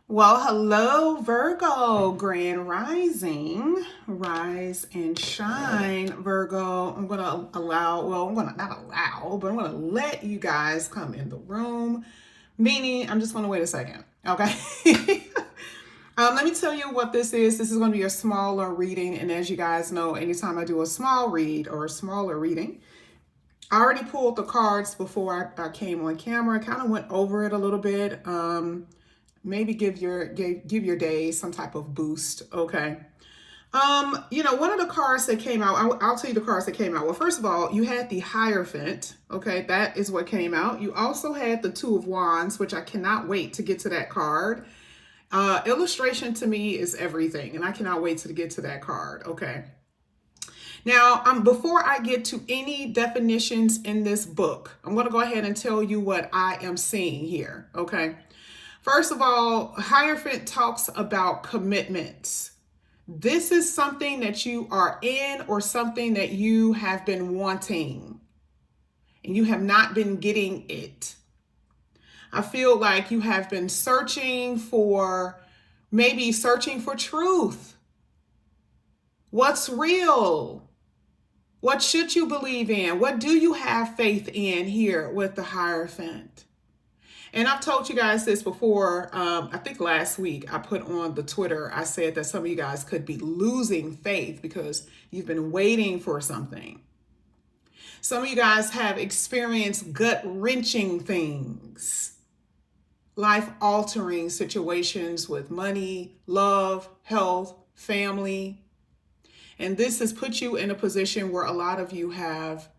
Well, hello, Virgo, grand rising, rise and shine, Virgo. I'm going to I'm going to not allow, but I'm going to let you guys come in the room, meaning I'm just going to wait a second, okay? Let me tell you what this is. This is going to be a smaller reading, and as you guys know, anytime I do a small read or a smaller reading, I already pulled the cards before I came on camera. I kind of went over it a little bit. Maybe give your day some type of boost. Okay. One of the cards that came out, I'll tell you the cards that came out. Well, first of all, you had the Hierophant. Okay, that is what came out. You also had the Two of Wands, which I cannot wait to get to that card. Illustration to me is everything, and I cannot wait to get to that card. Okay. Now, before I get to any definitions in this book, I'm going to go ahead and tell you what I am seeing here. Okay. First of all, Hierophant talks about commitments. This is something that you are in or something that you have been wanting and you have not been getting it. I feel like you have been searching for truth. What's real? What should you believe in? What do you have faith in here with the Hierophant? And I've told you guys this before. I think last week I put on the Twitter, I said that some of you guys could be losing faith because you've been waiting for something. Some of you guys have experienced gut-wrenching things, life-altering situations with money, love, health, family. And this has put you in a position where a lot of you have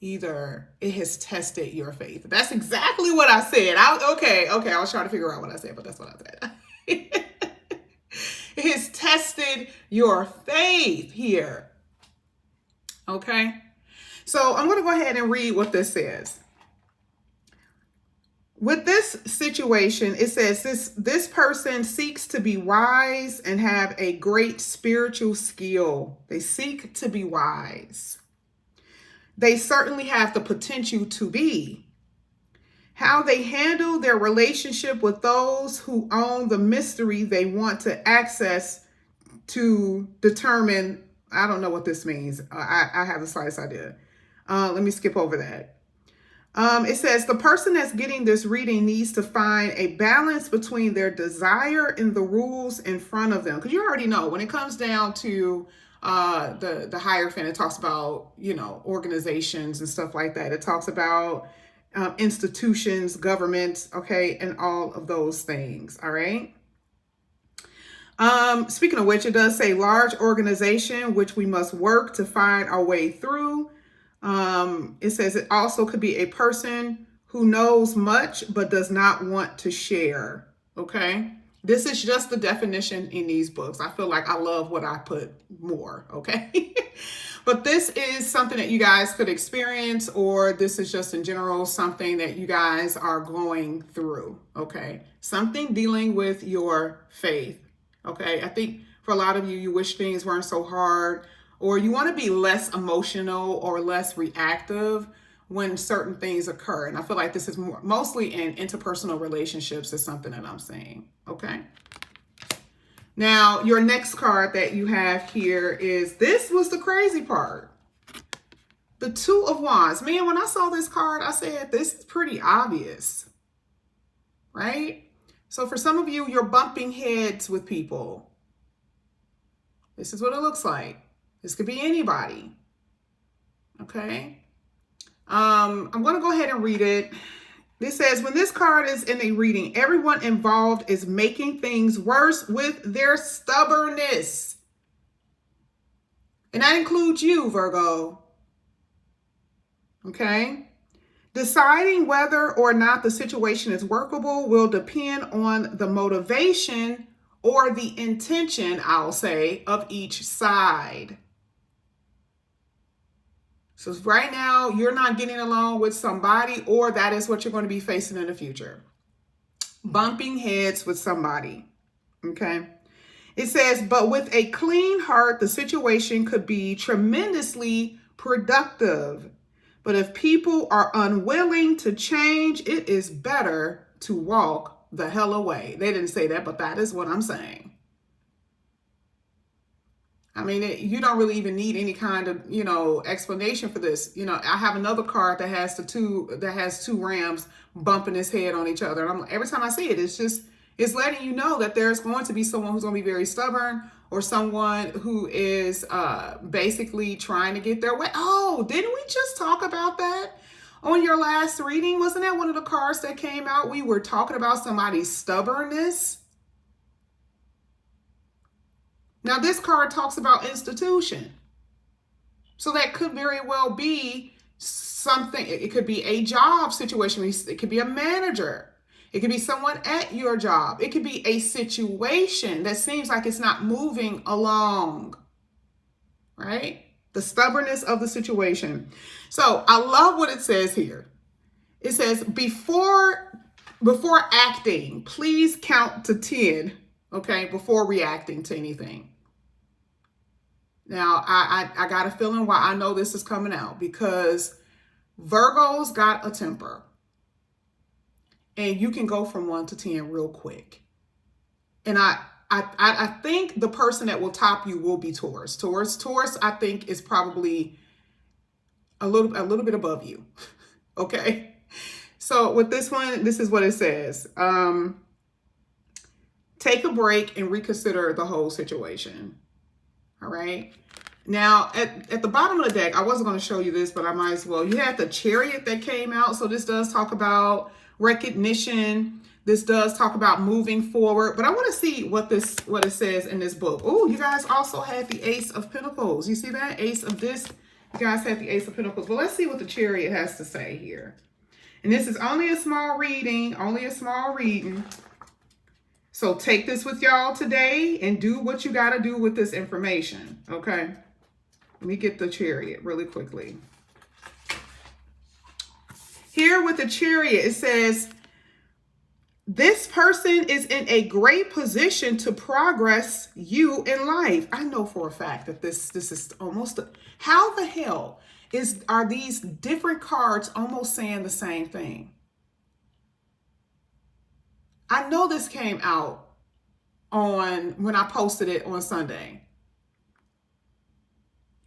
it has tested your faith. That's exactly what I said. I was trying to figure out what I said, but that's what I said. It has tested your faith here. Okay. So I'm going to go ahead and read what this says. With this situation, it says this person seeks to be wise and have a great spiritual skill. They seek to be wise. They certainly have the potential to be. How they handle their relationship with those who own the mystery they want to access to determine, I don't know what this means. I have the slightest idea. Let me skip over that. It says the person that's getting this reading needs to find a balance between their desire and the rules in front of them. Because you already know when it comes down to the Hierophant, it talks about, organizations and stuff like that. It talks about institutions, governments, okay, and all of those things. All right. Speaking of which, it does say large organization, which we must work to find our way through. It says it also could be a person who knows much but does not want to share. Okay. This is just the definition in these books. I feel like I love what I put more. Okay. But this is something that you guys could experience, or this is just in general something that you guys are going through. Okay. Something dealing with your faith. Okay. I think for a lot of you, you wish things weren't so hard, or you want to be less emotional or less reactive when certain things occur. And I feel like this is mostly in interpersonal relationships is something that I'm saying. Okay. Now, your next card that you have here is, this was the crazy part. The Two of Wands. Man, when I saw this card, I said, this is pretty obvious, right? So for some of you, you're bumping heads with people. This is what it looks like. This could be anybody. Okay. I'm going to go ahead and read it. This says, when this card is in a reading, everyone involved is making things worse with their stubbornness. And that includes you, Virgo. Okay. Deciding whether or not the situation is workable will depend on the motivation or the intention, I'll say, of each side. So right now, you're not getting along with somebody, or that is what you're going to be facing in the future. Bumping heads with somebody. Okay. It says, but with a clean heart, the situation could be tremendously productive. But if people are unwilling to change, it is better to walk the hell away. They didn't say that, but that is what I'm saying. I mean, you don't really even need any kind of, explanation for this. I have another card that has two rams bumping his head on each other. And every time I see it, it's letting you know that there's going to be someone who's going to be very stubborn, or someone who is basically trying to get their way. Oh, didn't we just talk about that on your last reading? Wasn't that one of the cards that came out? We were talking about somebody's stubbornness. Now, this card talks about institution. So that could very well be something. It could be a job situation. It could be a manager. It could be someone at your job. It could be a situation that seems like it's not moving along, right? The stubbornness of the situation. So I love what it says here. It says, before acting, please count to 10, okay, before reacting to anything. Now, I got a feeling why I know this is coming out, because Virgo's got a temper. And you can go from 1 to 10 real quick. And I think the person that will top you will be Taurus. Taurus, I think, is probably a little bit above you. Okay. So with this one, this is what it says. Take a break and reconsider the whole situation. All right. Now, at the bottom of the deck, I wasn't going to show you this, but I might as well. You had the Chariot that came out. So this does talk about recognition. This does talk about moving forward. But I want to see what it says in this book. Oh, you guys also had the Ace of Pentacles. You see that? Ace of this. You guys had the Ace of Pentacles. Well, let's see what the Chariot has to say here. And this is only a small reading. So take this with y'all today and do what you got to do with this information. Okay. Let me get the Chariot really quickly. Here with the Chariot, it says, this person is in a great position to progress you in life. I know for a fact that this is almost, how the hell are these different cards almost saying the same thing? I know this came out when I posted it on Sunday.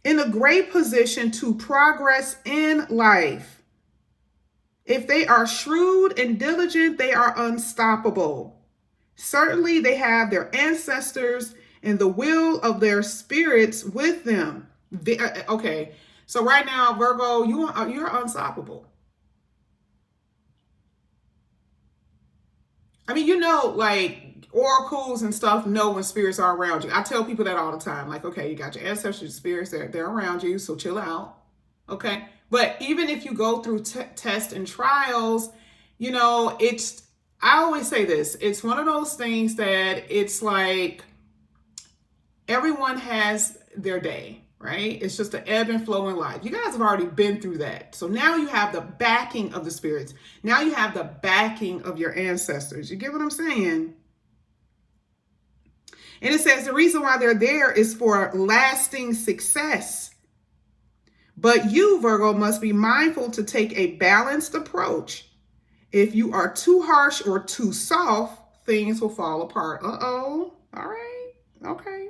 In a great position to progress in life. If they are shrewd and diligent, they are unstoppable. Certainly they have their ancestors and the will of their spirits with them. Okay, so right now, Virgo, you're unstoppable. I mean, like oracles and stuff know when spirits are around you. I tell people that all the time. Like, okay, you got your ancestors, spirits, they're around you, so chill out. Okay. But even if you go through tests and trials, I always say this, it's one of those things that it's like everyone has their day, right? It's just the ebb and flow in life. You guys have already been through that. So now you have the backing of the spirits. Now you have the backing of your ancestors. You get what I'm saying? And it says the reason why they're there is for lasting success. But you, Virgo, must be mindful to take a balanced approach. If you are too harsh or too soft, things will fall apart. Uh-oh. All right. Okay.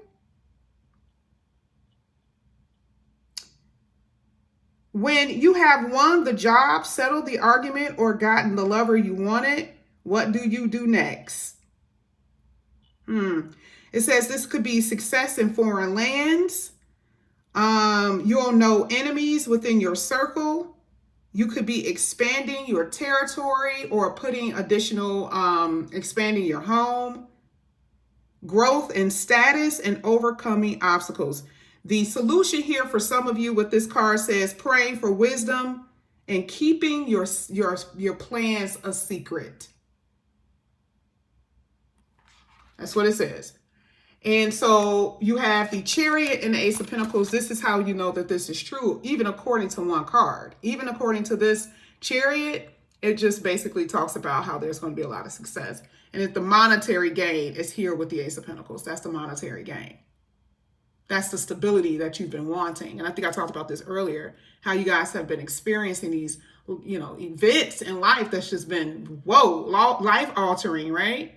When you have won the job, settled the argument, or gotten the lover you wanted, what do you do next? It says this could be success in foreign lands. You'll know enemies within your circle. You could be expanding your territory or putting additional, expanding your home. Growth in status and overcoming obstacles. The solution here for some of you with this card says praying for wisdom and keeping your plans a secret. That's what it says. And so you have the Chariot and the Ace of Pentacles. This is how you know that this is true, even according to one card. Even according to this Chariot, it just basically talks about how there's going to be a lot of success. And if the monetary gain is here with the Ace of Pentacles, that's the monetary gain. That's the stability that you've been wanting. And I think I talked about this earlier, how you guys have been experiencing these events in life that's just been, whoa, life altering, right?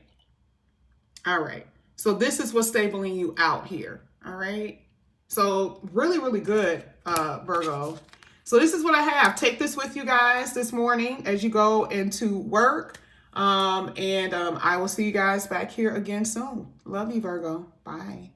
All right. So this is what's stabling you out here. All right. So really, really good, Virgo. So this is what I have. Take this with you guys this morning as you go into work. And I will see you guys back here again soon. Love you, Virgo. Bye.